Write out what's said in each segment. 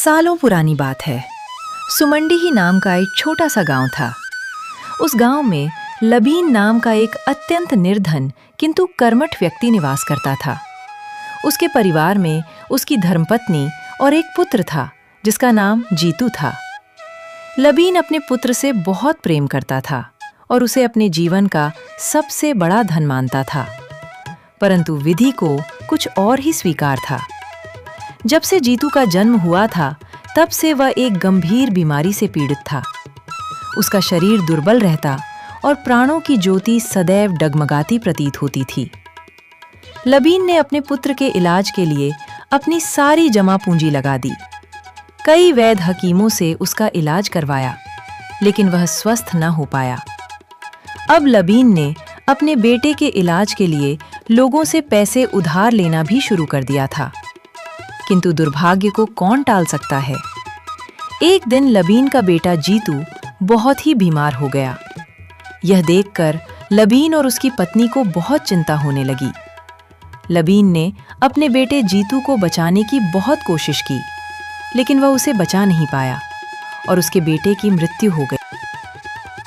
सालों पुरानी बात है। सुमंडी ही नाम का एक छोटा सा गांव था। उस गांव में लबीन नाम का एक अत्यंत निर्धन किंतु कर्मठ व्यक्ति निवास करता था। उसके परिवार में उसकी धर्मपत्नी और एक पुत्र था जिसका नाम जीतू था। लबीन अपने पुत्र से बहुत प्रेम करता था और उसे अपने जीवन का सबसे बड़ा धन मानता था, परंतु विधि को कुछ और ही स्वीकार था। जब से जीतू का जन्म हुआ था तब से वह एक गंभीर बीमारी से पीड़ित था। उसका शरीर दुर्बल रहता और प्राणों की ज्योति सदैव डगमगाती प्रतीत होती थी। लबीन ने अपने पुत्र के इलाज के लिए अपनी सारी जमा पूंजी लगा दी। कई वैद्य हकीमों से उसका इलाज करवाया, लेकिन वह स्वस्थ न हो पाया। अब लबीन ने अपने बेटे के इलाज के लिए लोगों से पैसे उधार लेना भी शुरू कर दिया था, किंतु दुर्भाग्य को कौन टाल सकता है। एक दिन लबीन का बेटा जीतू बहुत ही बीमार हो गया। यह देखकर लबीन और उसकी पत्नी को बहुत चिंता होने लगी। लबीन ने अपने बेटे जीतू को बचाने की बहुत कोशिश की, लेकिन वह उसे बचा नहीं पाया और उसके बेटे की मृत्यु हो गई।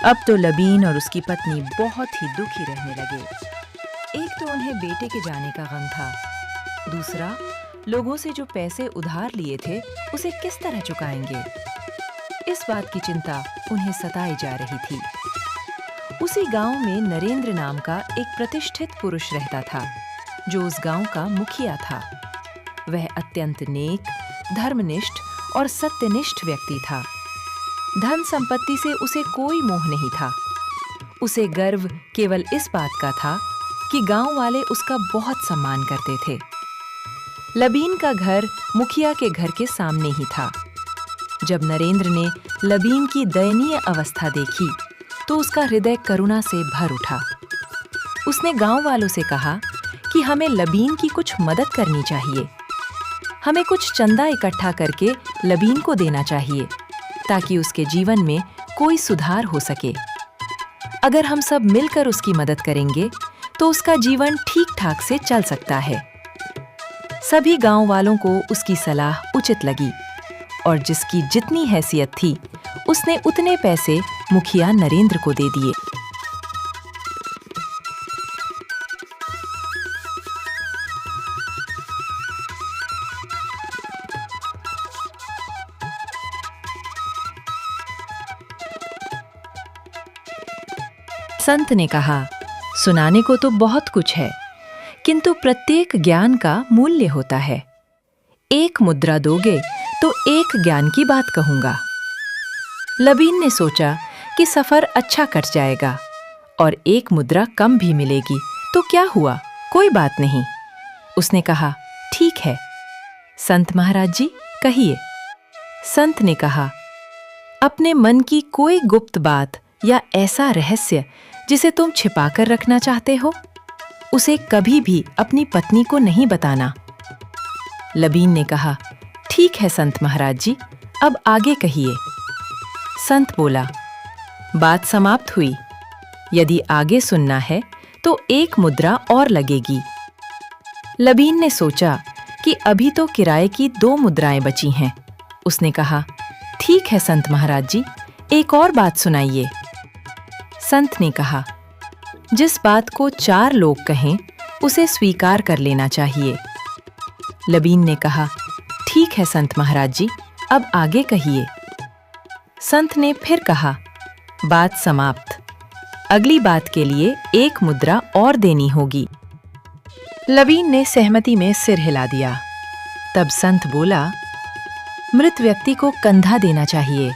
अब तो लबीन और उसकी पत्नी बहुत ही दुखी रहने लगे। एक तो उन्हें बेटे के जाने का गम था, दूसरा लोगों से जो पैसे उधार लिए थे उसे किस तरह चुकाएंगे। इस बात की चिंता उन्हें सताई जा रही थी। उसी गांव में नरेंद्र नाम का एक प्रतिष्ठित पुरुष रहता था, जो उस गांव का मुखिया था। वह अत्यंत नेक, धर्मनिष्ठ और सत्यनिष्ठ व्यक्ति था। धन संपत्ति से उसे कोई मोह नहीं था। उसे गर्व केवल इस बात का था कि गांव वाले उसका बहुत सम्मान करते थे। लबीन का घर मुखिया के घर के सामने ही था। जब नरेंद्र ने लबीन की दयनीय अवस्था देखी तो उसका हृदय करुणा से भर उठा। उसने गांव वालों से कहा कि हमें लबीन की कुछ मदद करनी चाहिए। हमें कुछ चंदा इकट्ठा करके लबीन को देना चाहिए, ताकि उसके जीवन में कोई सुधार हो सके। अगर हम सब मिलकर उसकी मदद करेंगे तो उसका जीवन ठीक-ठाक से चल सकता है। सभी गांव वालों को उसकी सलाह उचित लगी और जिसकी जितनी हैसियत थी उसने उतने पैसे मुखिया नरेंद्र को दे दिए। संत ने कहा, सुनाने को तो बहुत कुछ है, किंतु प्रत्येक ज्ञान का मूल्य होता है। एक मुद्रा दोगे तो एक ज्ञान की बात कहूंगा। लबीन ने सोचा कि सफर अच्छा कट जाएगा और एक मुद्रा कम भी मिलेगी तो क्या हुआ, कोई बात नहीं। उसने कहा, ठीक है संत महाराज जी, कहिए। संत ने कहा, अपने मन की कोई गुप्त बात या ऐसा रहस्य जिसे तुम छिपाकर रखना चाहते हो, उसे कभी भी अपनी पत्नी को नहीं बताना। लबीन ने कहा, ठीक है संत महाराज जी, अब आगे कहिए। संत बोला, बात समाप्त हुई। यदि आगे सुनना है तो एक मुद्रा और लगेगी। लबीन ने सोचा कि अभी तो किराए की 2 मुद्राएं बची हैं। उसने कहा, ठीक है संत महाराज जी, एक और बात सुनाइए। संत ने कहा, जिस बात को 4 लोग कहें उसे स्वीकार कर लेना चाहिए। लबीन ने कहा, ठीक है संत महाराज जी, अब आगे कहिए। संत ने फिर कहा, बात समाप्त। अगली बात के लिए एक मुद्रा और देनी होगी। लबीन ने सहमति में सिर हिला दिया। तब संत बोला, मृत व्यक्ति को कंधा देना चाहिए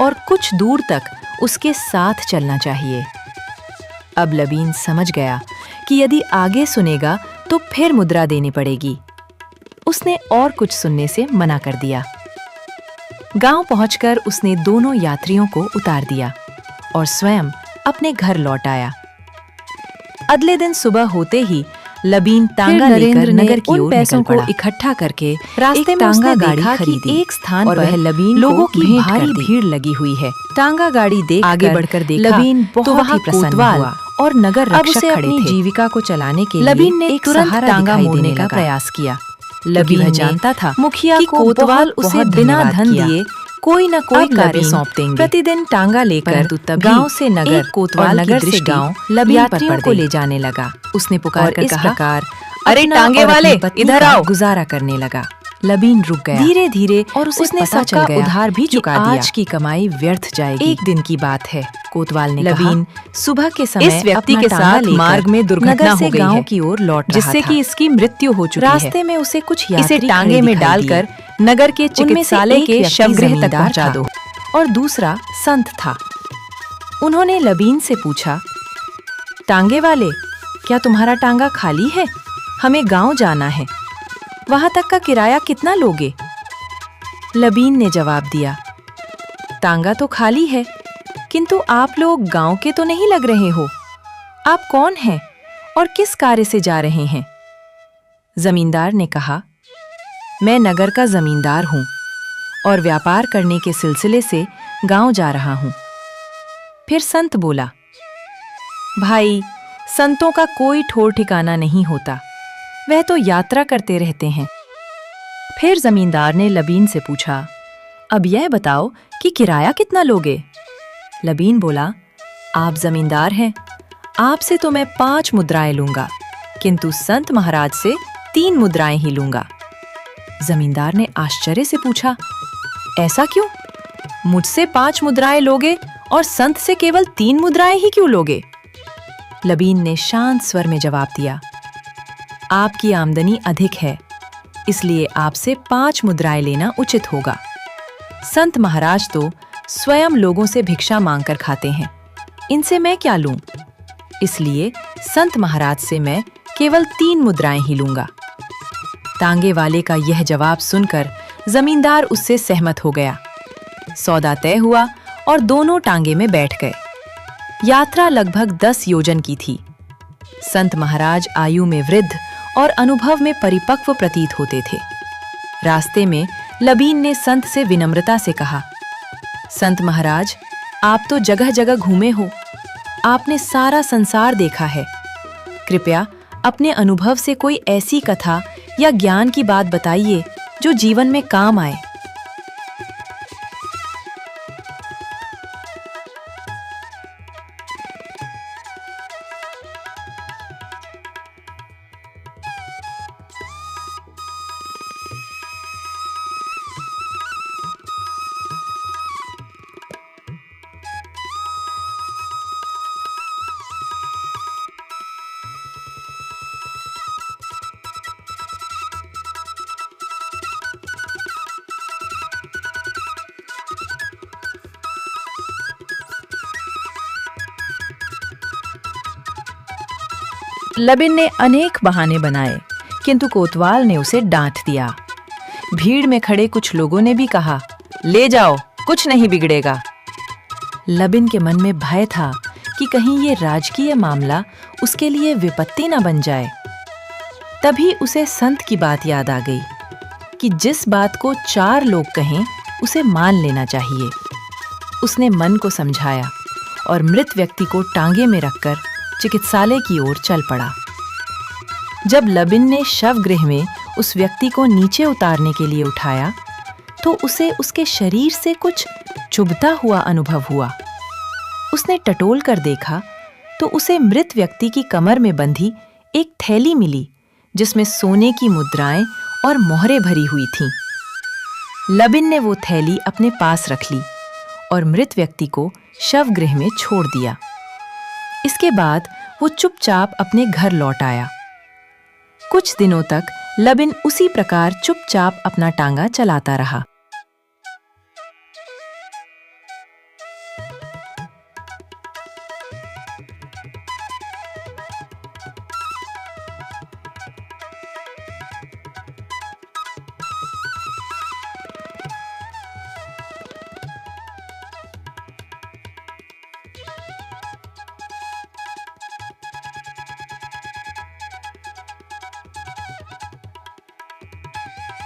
और कुछ दूर तक उसके साथ चलना चाहिए। अब लबीन समझ गया कि यदि आगे सुनेगा तो फिर मुद्रा देनी पड़ेगी। उसने और कुछ सुनने से मना कर दिया। गांव पहुंचकर उसने दोनों यात्रियों को उतार दिया और स्वयं अपने घर लौट आया। अगले दिन सुबह होते ही लबीन तांगा लेकर नगर की ओर निकल पड़ा। इकट्ठा करके रास्ते में उसने गाड़ी खरीदी। एक स्थान पर वह लबीन लोगों की भारी भीड़ लगी हुई है। तांगा गाड़ी देख आगे बढ़कर देखा, लबीन बहुत ही प्रसन्न हुआ और नगर रक्षक खड़े थे। अपनी जीविका को चलाने के लिए लबीन ने तुरंत तांगा मोड़ने का प्रयास किया, लबीन वह जानता था मुखिया कि को कोतवाल बहुत उसे बहुत बिना धन्यवाद धन किया। दिए कोई न कोई अब कार्य लबीन सौंप देंगे। प्रतिदिन टांगा लेकर परंतु तभी गांव से नगर एक कोतवाल और नगर की से दृष्टि गांव लबीन पर यात्रियों पड़ को गई। ले जाने लगा। उसने पुकार और कर इस कहा, प्रकार अरे अपना टांगे और अपनी वाले, पत्नी इधर का आओ। गुजारा करने लगा। लबीन रुक गया। धीरे धीरे और उसे उसने पता चल सबका गया उधार भी कि चुका दिया। आज की कमाई व्यर्थ जाएगी। एक दिन की बात है, कोतवाल ने लबीन कहा, सुबह के समय इस व्यक्ति अपना के टांगा साथ लेकर मार्ग में दुर्घटना नगर से हो गई गांव है, की ओर लौट रहा जिससे था। कि इसकी मृत्यु हो चुकी है। रास्ते में उसे कुछ इसे यात्री टांगे खड़े में दिखाई डालकर दिए। नगर के उनमें से चिकित्सालय एक के व्यक्ति शवगृह तक जमींदार पहुंचा था दो। और दूसरा संत था। उन्होंने लबीन से पूछा, टांगे वाले, क्या तुम्हारा टांगा खाली है? हमें गांव जाना है। वहां तक का किराया कितना लोगे? लबीन ने जवाब दिया, टांगा तो खाली है, किंतु आप लोग गांव के तो नहीं लग रहे हो। आप कौन हैं और किस कार्य से जा रहे हैं? जमींदार ने कहा, मैं नगर का जमींदार हूं और व्यापार करने के सिलसिले से गांव जा रहा हूं। फिर संत बोला, भाई, संतों का कोई ठौर ठिकाना नहीं होता, वह तो यात्रा करते रहते हैं। फिर जमींदार ने लबीन से पूछा, अब यह बताओ कि किराया कितना लोगे? लबीन बोला, आप जमींदार हैं, आपसे तो मैं 5 मुद्राएं लूंगा, किंतु संत महाराज से 3 मुद्राएं ही लूंगा। जमींदार ने आश्चर्य से पूछा, ऐसा क्यों? मुझसे 5 मुद्राएं लोगे और संत से केवल 3 मुद्राएं ही क्यों लोगे? लबीन ने शांत स्वर में जवाब दिया, आपकी आमदनी अधिक है, इसलिए आपसे 5 मुद्राएं लेना उचित होगा। संत महाराज तो स्वयं लोगों से भिक्षा मांगकर खाते हैं, इनसे मैं क्या लूं? इसलिए संत महाराज से मैं केवल 3 मुद्राएं ही लूंगा। टांगे वाले का यह जवाब सुनकर जमींदार उससे सहमत हो गया। सौदा तय हुआ और दोनों टांगे में बैठ गए। यात्रा लगभग 10 योजन की थी। संत महाराज आयु में वृद्ध और अनुभव में परिपक्व प्रतीत होते थे। रास्ते में लबीन ने संत से विनम्रता से कहा, संत महाराज, आप तो जगह जगह घूमे हो, आपने सारा संसार देखा है। कृपया अपने अनुभव से कोई ऐसी कथा या ज्ञान की बात बताइए जो जीवन में काम आए। लबिन ने अनेक बहाने बनाए, किंतु कोतवाल ने उसे डांट दिया। भीड़ में खड़े कुछ लोगों ने भी कहा, ले जाओ, कुछ नहीं बिगड़ेगा। लबिन के मन में भय था कि कहीं ये राजकीय मामला उसके लिए विपत्ति न बन जाए। तभी उसे संत की बात याद आ गई कि जिस बात को 4 लोग कहें उसे मान लेना चाहिए। उसने मन को समझाया और मृत व्यक्ति को टांगे में रखकर चिकित्सालय की ओर चल पड़ा। जब लबिन ने शवगृह में उस व्यक्ति को नीचे उतारने के लिए उठाया, तो उसे उसके शरीर से कुछ चुभता हुआ अनुभव हुआ। उसने टटोल कर देखा तो उसे मृत व्यक्ति की कमर में बंधी एक थैली मिली, जिसमें सोने की मुद्राएं और मोहरें भरी हुई थीं। लबिन ने वो थैली अपने पास रख ली और मृत व्यक्ति को शवगृह में छोड़ दिया। इसके बाद वो चुपचाप अपने घर लौट आया। कुछ दिनों तक लबिन उसी प्रकार चुपचाप अपना टांगा चलाता रहा।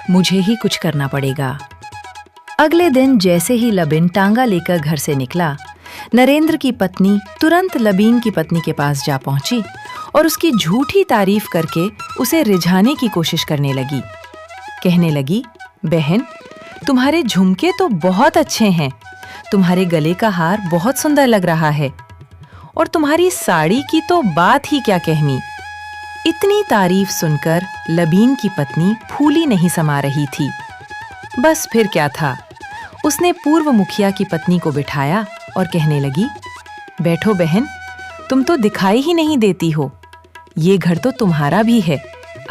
मुझे ही कुछ करना पड़ेगा। अगले दिन जैसे ही लबिन टांगा लेकर घर से निकला, नरेंद्र की पत्नी तुरंत लबीन की पत्नी के पास जा पहुंची और उसकी झूठी तारीफ करके उसे रिझाने की कोशिश करने लगी। कहने लगी, बहन, तुम्हारे झुमके तो बहुत अच्छे हैं, तुम्हारे गले का हार बहुत सुंदर लग रहा है, और तुम्हारी साड़ी की तो बात ही क्या कहनी। इतनी तारीफ सुनकर लबीन की पत्नी फूली नहीं समा रही थी। बस फिर क्या था, उसने पूर्व मुखिया की पत्नी को बिठाया और कहने लगी, बैठो बहन, तुम तो दिखाई ही नहीं देती हो, ये घर तो तुम्हारा भी है,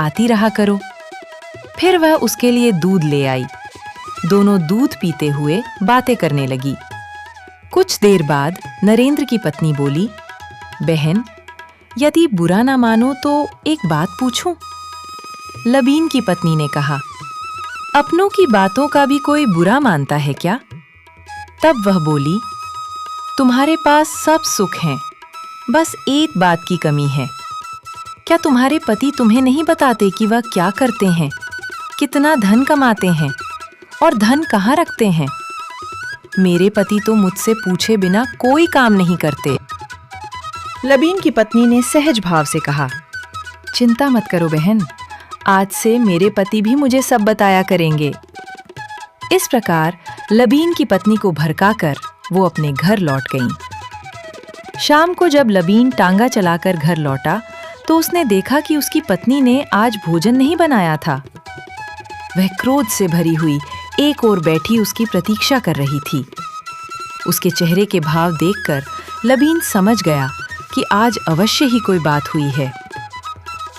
आती रहा करो। फिर वह उसके लिए दूध ले आई। दोनों दूध पीते हुए बातें करने लगी। कुछ देर बाद नरेंद्र की पत्नी बोली, बहन, यदि बुरा ना मानो तो एक बात पूछूं? लबीन की पत्नी ने कहा, अपनों की बातों का भी कोई बुरा मानता है क्या? तब वह बोली, तुम्हारे पास सब सुख हैं, बस एक बात की कमी है। क्या तुम्हारे पति तुम्हें नहीं बताते कि वह क्या करते हैं, कितना धन कमाते हैं और धन कहाँ रखते हैं? मेरे पति तो मुझसे पूछे बिना कोई काम नहीं करते। लबीन की पत्नी ने सहज भाव से कहा, चिंता मत करो बहन, आज से मेरे पति भी मुझे सब बताया करेंगे। इस प्रकार लबीन की पत्नी को भड़काकर वो अपने घर लौट गईं। शाम को जब लबीन टांगा चलाकर घर लौटा तो उसने देखा कि उसकी पत्नी ने आज भोजन नहीं बनाया था। वह क्रोध से भरी हुई एक ओर बैठी उसकी प्रतीक्षा कर रही थी। उसके चेहरे के भाव देखकर लबीन समझ गया कि आज अवश्य ही कोई बात हुई है।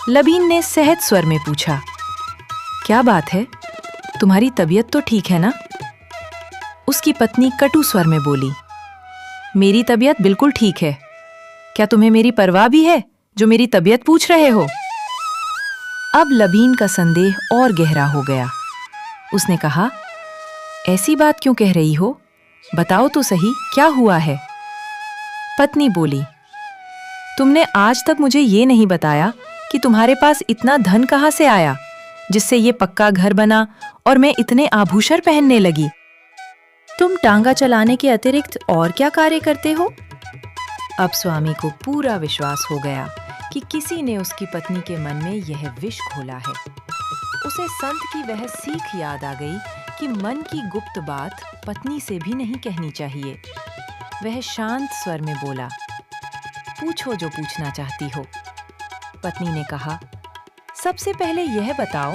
लबीन ने सहज स्वर में पूछा, क्या बात है, तुम्हारी तबीयत तो ठीक है ना? उसकी पत्नी कटु स्वर में बोली, मेरी तबीयत बिल्कुल ठीक है। क्या तुम्हें मेरी परवाह भी है जो मेरी तबीयत पूछ रहे हो? अब लबीन का संदेह और गहरा हो गया। उसने कहा, ऐसी बात क्यों कह रही हो? बताओ तो सही, क्या हुआ है? पत्नी बोली, तुमने आज तक मुझे ये नहीं बताया कि तुम्हारे पास इतना धन कहाँ से आया जिससे ये पक्का घर बना और मैं इतने आभूषण पहनने लगी। तुम टांगा चलाने के अतिरिक्त और क्या कार्य करते हो? अब स्वामी को पूरा विश्वास हो गया कि किसी ने उसकी पत्नी के मन में यह विष घोला है। उसे संत की वह सीख याद आ गई कि मन की गुप्त बात पत्नी से भी नहीं कहनी चाहिए। वह शांत स्वर में बोला, पूछो जो पूछना चाहती हो। पत्नी ने कहा, सबसे पहले यह बताओ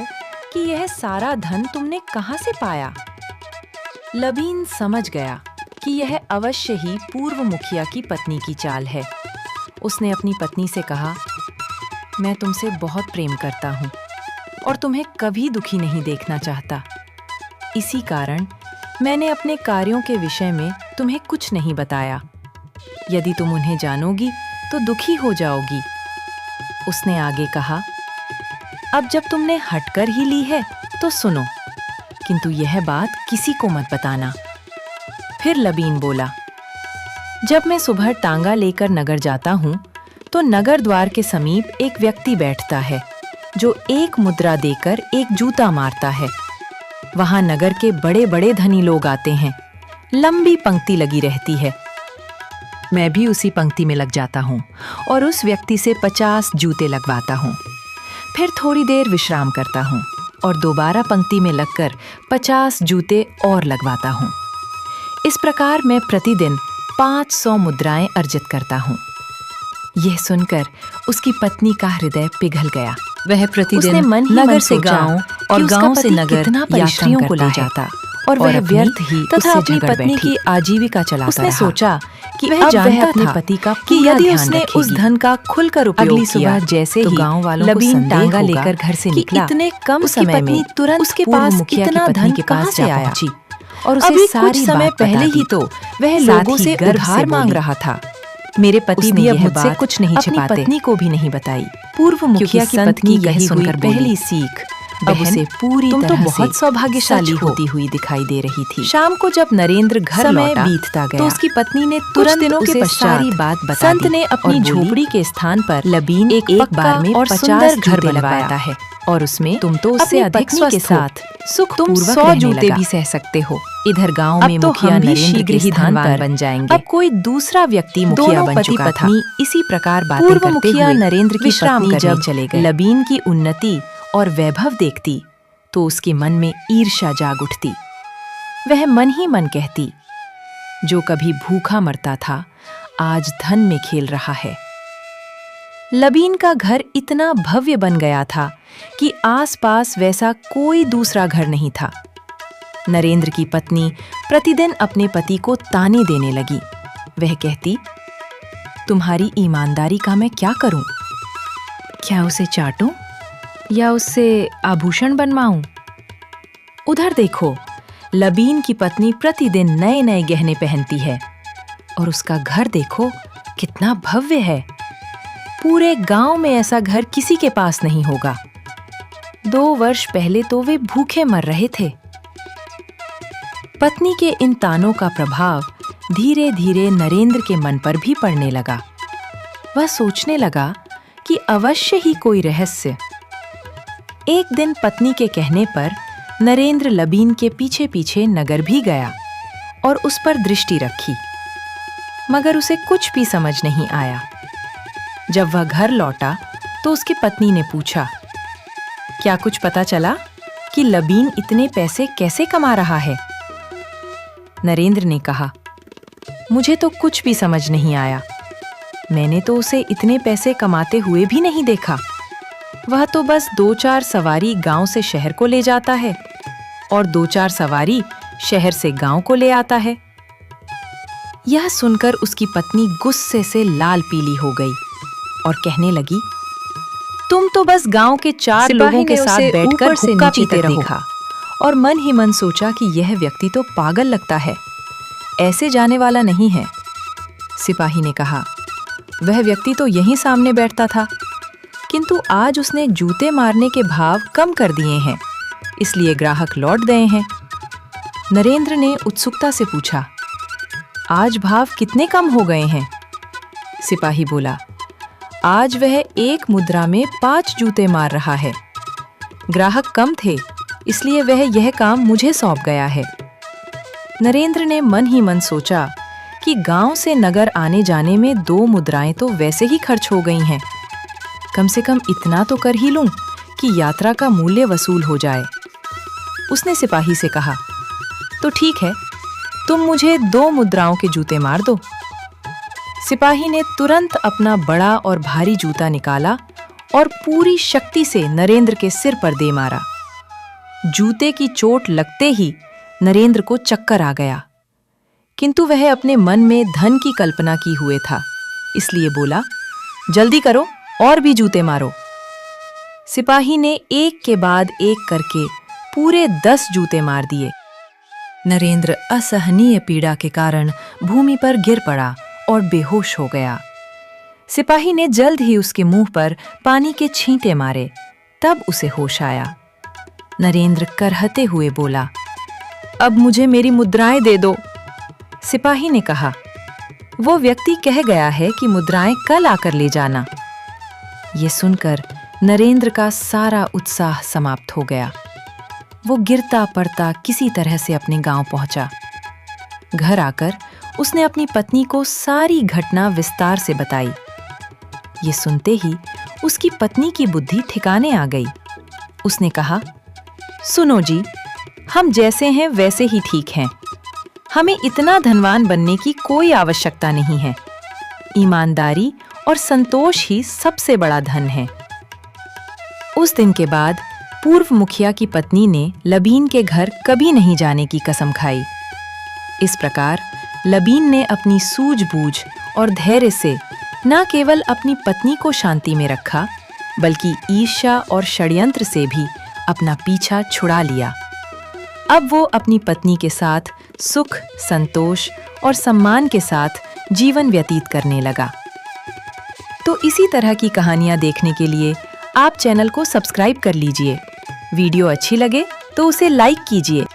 कि यह सारा धन तुमने कहाँ से पाया? लबीन समझ गया कि यह अवश्य ही पूर्व मुखिया की पत्नी की चाल है। उसने अपनी पत्नी से कहा, मैं तुमसे बहुत प्रेम करता हूँ और तुम्हें कभी दुखी नहीं देखना चाहता। इसी कारण मैंने अपने कार्यों के विषय में तुम्हें कुछ नहीं बताया। यदि तुम उन्हें जानोगी तो दुखी हो जाओगी। उसने आगे कहा, अब जब तुमने हटकर ही ली है तो सुनो, किंतु यह बात किसी को मत बताना। फिर लबीन बोला, जब मैं सुबह टांगा लेकर नगर जाता हूँ तो नगर द्वार के समीप एक व्यक्ति बैठता है जो एक मुद्रा देकर एक जूता मारता है। वहां नगर के बड़े बड़े धनी लोग आते हैं। लंबी पंक्ति लगी रहती है। मैं भी उसी पंक्ति में लग जाता हूँ और उस व्यक्ति से 50 जूते लगवाता हूँ। फिर थोड़ी देर विश्राम करता हूँ और दोबारा पंक्ति में लगकर 50 जूते और लगवाता हूँ। इस प्रकार मैं प्रतिदिन 500 मुद्राएं अर्जित करता हूँ। यह सुनकर उसकी पत्नी का हृदय पिघल गया। वह प्रतिदिन मन ही नगर से गांव और गांव से नगर यात्रियों को ले जाता और वह व्यर्थ ही तथा अपनी पत्नी की आजीविका चलाता उसने रहा। सोचा कि वह जानता अपने पति का कि यदि उसने उस धन का खुलकर उपयोग अगली सुबह जैसे ही गांव वालों लबीन टांगा लेकर घर से निकला, इतने कम समय में तुरंत उसके पास इतना धन के पास से आया और उसे सारी समय पहले ही तो वह लोगों से उधार मांग रहा था। मेरे पति भी अब मुझसे कुछ नहीं छिपाते। पत्नी को भी नहीं बताई। पूर्व मुखिया की पत्नी यही सुनकर पहली सीख अब उसे पूरी तरह तो बहुत सौभाग्यशाली होती हुई दिखाई दे रही थी। शाम को जब नरेंद्र घर लौटा बीतता गया तो उसकी पत्नी ने तुरंत उसे सारी बात बता दी। संत ने अपनी झोपड़ी के स्थान पर लबीन एक बार में और 50 घर बनवाया है और उसमें तुम तो उससे अधिक के साथ सुख तुम 100 जूते भी सह सकते हो। इधर गांव में मुखिया नरेंद्र के स्थान पर बन जाएंगे। अब कोई दूसरा व्यक्ति मुखिया बन चुका था। इसी प्रकार बातें करते हुए नरेंद्र की पत्नी जब चले गए, लबीन की उन्नति और वैभव देखती तो उसके मन में ईर्ष्या जाग उठती। वह मन ही मन कहती, जो कभी भूखा मरता था आज धन में खेल रहा है। लबीन का घर इतना भव्य बन गया था कि आसपास वैसा कोई दूसरा घर नहीं था। नरेंद्र की पत्नी प्रतिदिन अपने पति को ताने देने लगी। वह कहती, तुम्हारी ईमानदारी का मैं क्या करूं? क्या उसे चाटूं या उससे आभूषण बनवाऊं? उधर देखो, लबीन की पत्नी प्रतिदिन नए नए गहने पहनती है और उसका घर देखो कितना भव्य है। पूरे गांव में ऐसा घर किसी के पास नहीं होगा। 2 वर्ष पहले तो वे भूखे मर रहे थे। पत्नी के इन तानों का प्रभाव धीरे धीरे नरेंद्र के मन पर भी पड़ने लगा। वह सोचने लगा कि अवश्य ही कोई रहस्य। एक दिन पत्नी के कहने पर नरेंद्र लबीन के पीछे पीछे नगर भी गया और उस पर दृष्टि रखी, मगर उसे कुछ भी समझ नहीं आया। जब वह घर लौटा तो उसकी पत्नी ने पूछा, क्या कुछ पता चला कि लबीन इतने पैसे कैसे कमा रहा है? नरेंद्र ने कहा, मुझे तो कुछ भी समझ नहीं आया। मैंने तो उसे इतने पैसे कमाते हुए भी नहीं देखा। वह तो बस 2-4 सवारी गांव से शहर को ले जाता है और 2-4 सवारी शहर से गांव को ले आता है। यह सुनकर उसकी पत्नी गुस्से से लाल पीली हो गई और कहने लगी, तुम तो बस गांव के 4 लोगों के साथ बैठकर हुक्का पीते रहो। और मन ही मन सोचा कि यह व्यक्ति तो पागल लगता है, ऐसे जाने वाला नहीं है। सिपाही ने कहा, वह व्यक्ति तो यहीं सामने बैठता था, किंतु आज उसने जूते मारने के भाव कम कर दिए हैं, इसलिए ग्राहक लौट गए हैं। नरेंद्र ने उत्सुकता से पूछा, आज भाव कितने कम हो गए हैं? सिपाही बोला, आज वह 1 मुद्रा में 5 जूते मार रहा है। ग्राहक कम थे, इसलिए वह यह काम मुझे सौंप गया है। नरेंद्र ने मन ही मन सोचा कि गांव से नगर आने जाने में 2 मुद्राएं तो वैसे ही खर्च हो गई हैं। कम से कम इतना तो कर ही लूं कि यात्रा का मूल्य वसूल हो जाए। उसने सिपाही से कहा, तो ठीक है, तुम मुझे 2 मुद्राओं के जूते मार दो। सिपाही ने तुरंत अपना बड़ा और भारी जूता निकाला और पूरी शक्ति से नरेंद्र के सिर पर दे मारा। जूते की चोट लगते ही नरेंद्र को चक्कर आ गया, किंतु वह अपने मन में धन की कल्पना की हुए था, इसलिए बोला, जल्दी करो और भी जूते मारो। सिपाही ने एक के बाद एक करके पूरे 10 जूते मार दिए। नरेंद्र असहनीय पीड़ा के कारण भूमि पर गिर पड़ा और बेहोश हो गया। सिपाही ने जल्द ही उसके मुंह पर पानी के छींटे मारे, तब उसे होश आया। नरेंद्र करहते हुए बोला, अब मुझे मेरी मुद्राएं दे दो। सिपाही ने कहा, वो व्यक्ति कह गया है कि मुद्राएं कल आकर ले जाना। ये सुनकर नरेंद्र का सारा उत्साह समाप्त हो गया। वो गिरता पड़ता किसी तरह से अपने गांव पहुंचा। घर आकर उसने अपनी पत्नी को सारी घटना विस्तार से बताई। ये सुनते ही उसकी पत्नी की बुद्धि ठिकाने आ गई। उसने कहा, सुनो जी, हम जैसे हैं वैसे ही ठीक हैं। हमें इतना धनवान बनने की कोई आवश्यकता नहीं है। ईमानदारी और संतोष ही सबसे बड़ा धन है। उस दिन के बाद पूर्व मुखिया की पत्नी ने लबीन के घर कभी नहीं जाने की कसम खाई। इस प्रकार लबीन ने अपनी सूझबूझ और धैर्य से न केवल अपनी पत्नी को शांति में रखा, बल्कि ईर्ष्या और षड्यंत्र से भी अपना पीछा छुड़ा लिया। अब वो अपनी पत्नी के साथ सुख, संतोष और सम्मान के साथ जीवन व्यतीत करने लगा। तो इसी तरह की कहानियां देखने के लिए आप चैनल को सब्सक्राइब कर लीजिए। वीडियो अच्छी लगे तो उसे लाइक कीजिए।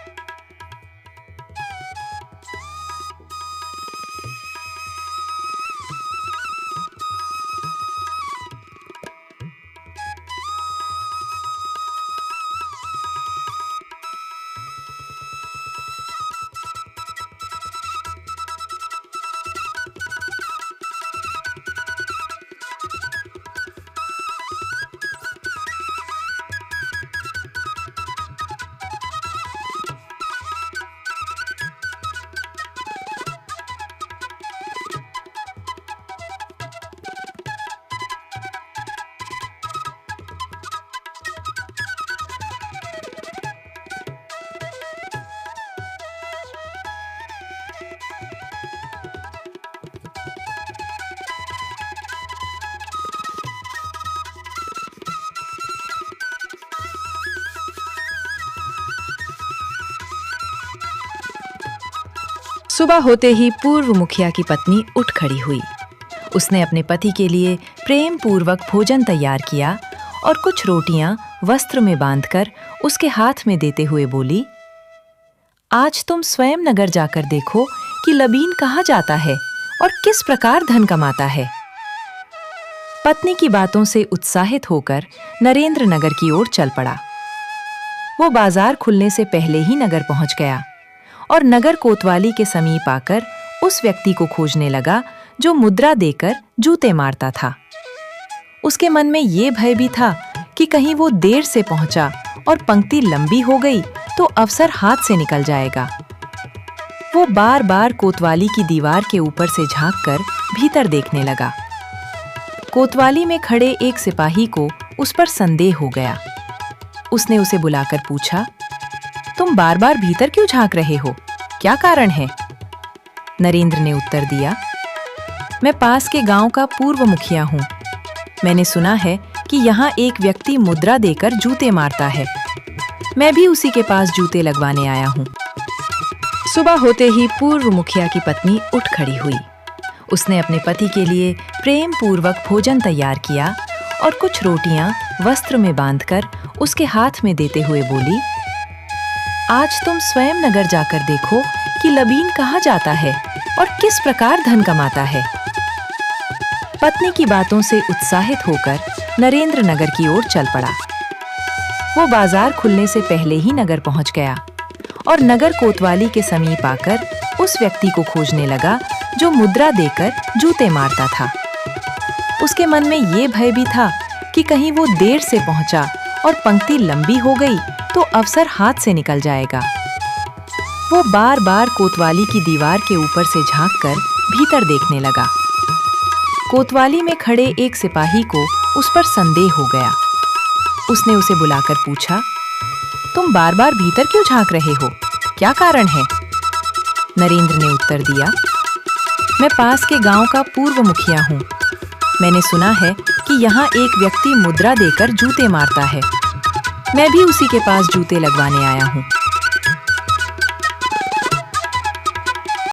सुबह होते ही पूर्व मुखिया की पत्नी उठ खड़ी हुई। उसने अपने पति के लिए प्रेम पूर्वक भोजन तैयार किया और कुछ रोटियां वस्त्र में बांधकर उसके हाथ में देते हुए बोली, आज तुम स्वयं नगर जाकर देखो कि लबीन कहाँ जाता है और किस प्रकार धन कमाता है। पत्नी की बातों से उत्साहित होकर नरेंद्र नगर की ओर चल पड़ा। वो बाजार खुलने से पहले ही नगर पहुंच गया और नगर कोतवाली के समीप आकर उस व्यक्ति को खोजने लगा जो मुद्रा देकर जूते मारता था। उसके मन में ये भय भी था कि कहीं वो देर से पहुंचा और पंक्ति लंबी हो गई तो अवसर हाथ से निकल जाएगा। वो बार बार कोतवाली की दीवार के ऊपर से झांककर भीतर देखने लगा। कोतवाली में खड़े एक सिपाही को उस पर संदेह हो गया। उसने उसे बुलाकर पूछा, तुम बार बार भीतर क्यों झांक रहे हो? क्या कारण है? नरेंद्र ने उत्तर दिया, मैं पास के गांव का पूर्व मुखिया हूं। मैंने सुना है कि यहाँ एक व्यक्ति मुद्रा देकर जूते मारता है। मैं भी उसी के पास जूते लगवाने आया हूँ। सुबह होते ही पूर्व मुखिया की पत्नी उठ खड़ी हुई। उसने अपने पति के लिए प्रेम पूर्वक भोजन तैयार किया और कुछ रोटियां वस्त्र में बांधकर उसके हाथ में देते हुए बोली, आज तुम स्वयं नगर जाकर देखो कि लबीन कहाँ जाता है और किस प्रकार धन कमाता है। पत्नी की बातों से उत्साहित होकर नरेंद्र नगर की ओर चल पड़ा। वो बाजार खुलने से पहले ही नगर पहुंच गया और नगर कोतवाली के समीप आकर उस व्यक्ति को खोजने लगा जो मुद्रा देकर जूते मारता था। उसके मन में ये भय भी था कि कहीं वो देर से पहुंचा और पंक्ति लंबी हो गई तो अवसर हाथ से निकल जाएगा। वो बार बार कोतवाली की दीवार के ऊपर से झांककर भीतर देखने लगा। कोतवाली में खड़े एक सिपाही को उस पर संदेह हो गया। उसने उसे बुलाकर पूछा, तुम बार बार भीतर क्यों झांक रहे हो? क्या कारण है? नरेंद्र ने उत्तर दिया, मैं पास के गांव का पूर्व मुखिया हूँ। मैंने सुना है कि यहाँ एक व्यक्ति मुद्रा देकर जूते मारता है। मैं भी उसी के पास जूते लगवाने आया हूँ।